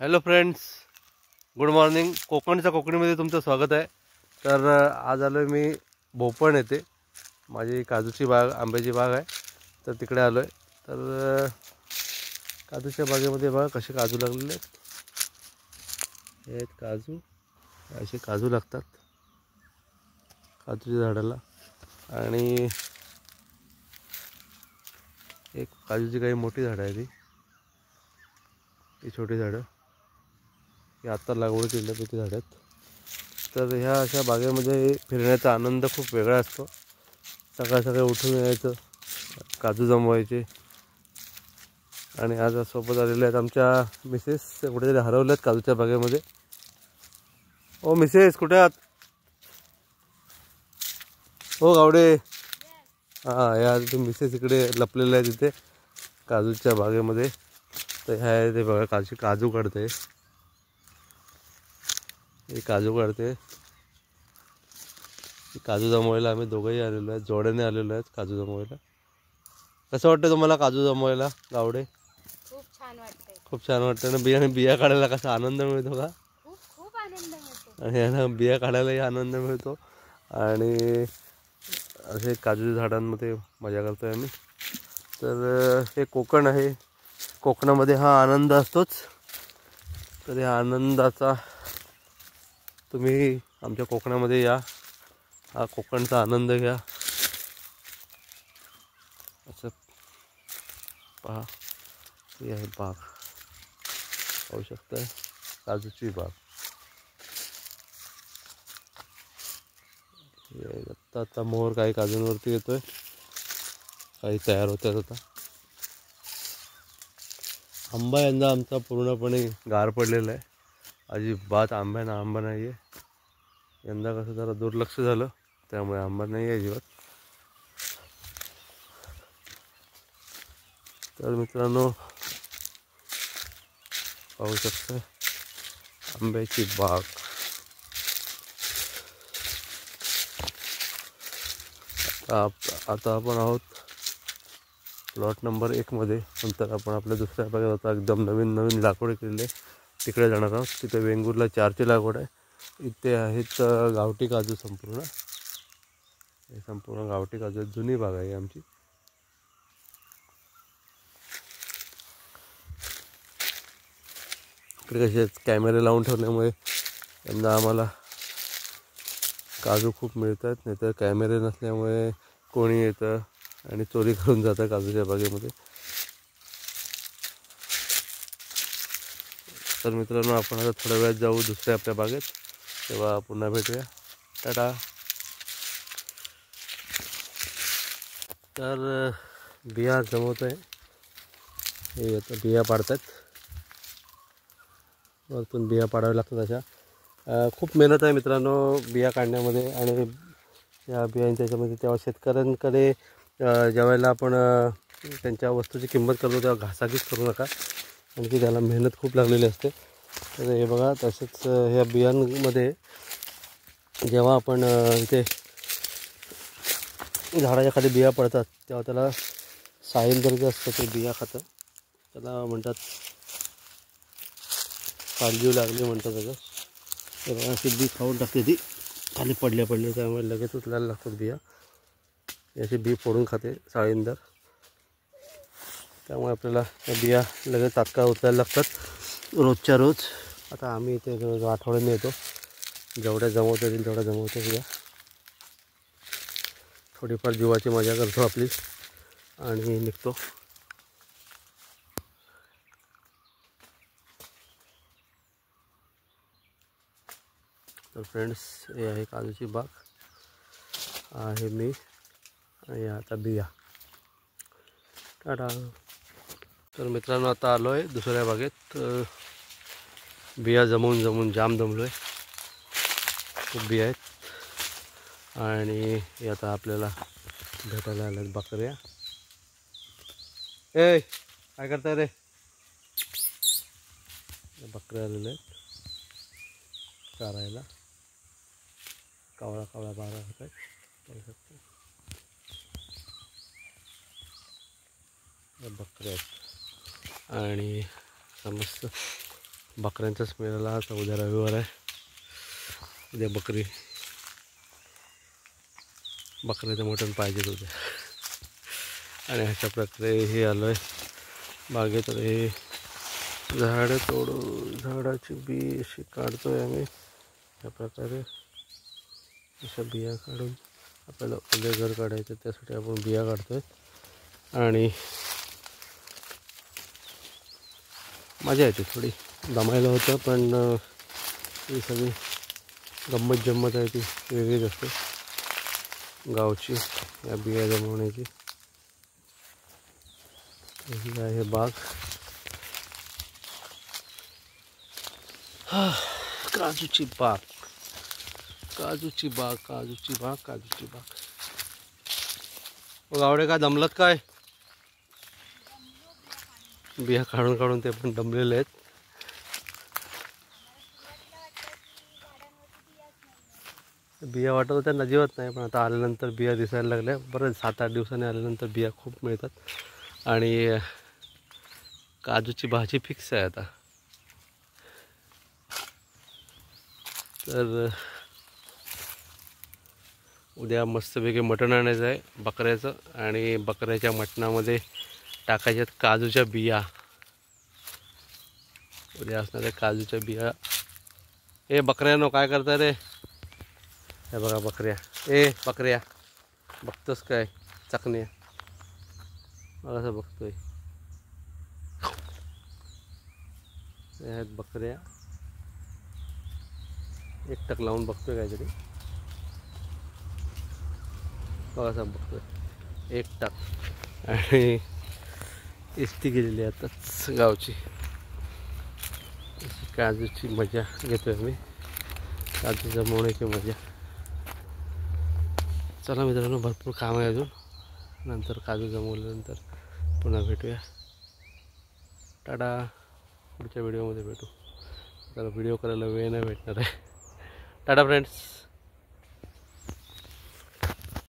Hello friends, good morning. कोकणच्या कोकणीमध्ये तुमचं स्वागत आहे. तर आज आलो आहे मी भोपण येथे. माझी काजूची बाग, आंब्याची बाग आहे, तर तिकडे आलो आहे. तर काजूच्या बागेमध्ये बघा कसे काजू लागलेले आहेत. हे आहेत काजू, असे काजू लागतात काजूच्या झाडाला. आणि एक काजूची काही मोठी झाडं आहे, ती छोटी झाडं, ही आत्ता लागवड केलेली ती झाडं आहेत. तर ह्या अशा बागेमध्ये फिरण्याचा आनंद खूप वेगळा असतो. सकाळ सकाळी उठून यायचं, काजू जमवायचे. आणि आज सोबत आलेले आहेत आमच्या मिसेस, कुठेतरी हरवल्यात काजूच्या बागेमध्ये. ओ मिसेस, कुठे आहात? हो गावडे. हां, या मिसेस इकडे लपलेल्या आहेत तिथे काजूच्या बागेमध्ये. तर ह्या ते बघा काजू काढते, हे काजू काढते. काजू जमवायला आम्ही दोघंही आलेलो आहेत, जोड्याने आलेलो आहेत काजू जमवायला. कसं वाटतं तुम्हाला काजू जमवायला गावडे? खूप छान वाटतंय. खूप छान वाटतं ना. बिया काढायला कसा आनंद मिळतो का? खूप आनंद मिळतो. आणि यांना बिया काढायलाही आनंद मिळतो. आणि असे काजूच्या झाडांमध्ये मजा करतो आहे आम्ही. तर हे कोकण आहे, कोकणामध्ये हा आनंद असतोच. तर या आनंदाचा तुम्ही आमच्या कोकणामध्ये या, हा कोकणचा आनंद घ्या. असं पहा, ही आहे बाग, पाहू शकता, काजूची बाग. आता मोहर काही काजूंवरती येतोय, काही तयार होतात आता. आंबा यंदा आमचा पूर्णपणे गार पडलेला आहे, अजिबात आंबा नाही आहे. यंदा कसं जरा दुर्लक्ष झालं, त्यामुळे आंबा नाही आहे अजिबात. तर मित्रांनो, पाहू शकता आंब्याची बाग. आता आपण आहोत प्लॉट नंबर 1मध्ये. नंतर आपण आपल्या दुसऱ्या बागेत आता एकदम नवीन लागवड केलेली आहे, तिकडे जाणार आहोत. तिथे वेंगुर्ला 4ची लागवड आहे. इथे आहेत गावठी काजू, संपूर्ण गावठी काजू. जुनी बाग आहे आमची. इकडे कसे कॅमेरे लावून ठेवल्यामुळे यंदा आम्हाला काजू खूप मिळत आहेत. नाही तर कॅमेरे नसल्यामुळे कोणी येतं आणि चोरी करून जातं काजूच्या बागेमध्ये. तर मित्रांनो, आपण आता थोड्या वेळात जाऊ दुसऱ्या आपल्या बागेत, तेव्हा पुन्हा भेटूया. टाटा. तर बिया जमवत आहे, हे आता बिया पाडतात. वरतून बिया पाडाव्या लागतात अशा. खूप मेहनत आहे मित्रांनो बिया काढण्यामध्ये. आणि या बियांच्या याच्यामध्ये तेव्हा शेतकऱ्यांकडे ज्यावेळेला आपण त्यांच्या वस्तूची किंमत करतो तेव्हा घासाघीस करू नका, आणखी त्याला मेहनत खूप लागलेली असते. तर हे बघा, तसेच ह्या बियांमध्ये जेव्हा आपण इथे झाडाच्या खाली बिया पडतात तेव्हा त्याला सायंदर जे असतं ते बिया खातं, त्याला म्हणतात काळजीव लागली म्हणतात त्याचं. ते बघा, अशी बी खाऊन टाकते ती खाली पडल्या, त्यामुळे लगेच उचलायला लागतात बिया. याची बी फोडून खाते साळींदर, त्यामुळे आपल्याला त्या बिया लगेच तात्काळ उचलायला लागतात रोजच्या रोज. आता आम्ही इथे आठवड्याने येतो, जेवढ्या जमवता येतील तेवढ्या जमवतो बिया. थोडीफार जीवाची मजा करतो आपली आणि निघतो. तर फ्रेंड्स, हे आहे काजूची बाग, आहे मी, आणि आता बिया. टाटा. तर मित्रांनो, आता आलो आहे दुसऱ्या बागेत. बिया जमवून जाम जमलो आहे, खूप बिया आहेत. आणि आता आपल्याला भेटायला आल्यात बकऱ्या. ए, काय करताय रे? बकऱ्या आलेल्या आहेत चारायला. कावळा बारा होत आहेत, पाहू शकतो. बकऱ्या आहेत आणि मस्त बकऱ्यांचा स्मेल आला. आता उद्या रविवार आहे. उद्या बकऱ्याचं मटण पाहिजे उद्या. आणि अशा प्रकारे हे आलो आहे बागेत. हे झाडं तोडून झाडाची बी अशी काढतो आहे आम्ही. अशा प्रकारे अशा बिया काढून आपल्याला ओले घर काढायचं, त्यासाठी आपण बिया काढतो आहे. आणि मजा येते, थोडी दमायला होतं, पण ही सगळी गंमत जम्मत आहे ती वेगळीच असते गावची या बिया जमवण्याची. ही आहे बाग. काजूची बाग, काजूची बाग, काजूची बाग, काजूची बाग. गावडे काय दमलत काय? बिया काढून काढून ते पण दमलेले आहेत. बिया वाटत होत्या नजीवत नाही, पण आता आल्यानंतर बिया दिसायला लागल्या. बरं 7-8 दिवसांनी आल्यानंतर बिया खूप मिळतात. आणि काजूची भाजी फिक्स आहे आता. तर उद्या मस्तपैकी मटण आणायचं आहे बकऱ्याचं. आणि बकऱ्याच्या मटणामध्ये टाकायच्यात काजूच्या बिया. उद्या असणाऱ्या काजूच्या बिया. ए बकऱ्यानो काय करता रे? हे बघा बकऱ्या. ए बकऱ्या बघतोस काय? चकण्या बघा असं बघतोय. हे आहेत बकऱ्या. एकटक लावून बघतोय काहीतरी. बघा असं बघतोय एकटक. आणि इस्ती गेलेली आताच गावची. काजूची मजा घेतोय आम्ही, काजू जमवण्याची मजा. चला मित्रांनो, भरपूर काम आहे अजून. नंतर काजू जमवल्यानंतर पुन्हा भेटूया. टाटा. पुढच्या व्हिडिओमध्ये भेटू. त्याला व्हिडिओ करायला वेळ नाही भेटणार आहे. टाटा फ्रेंड्स.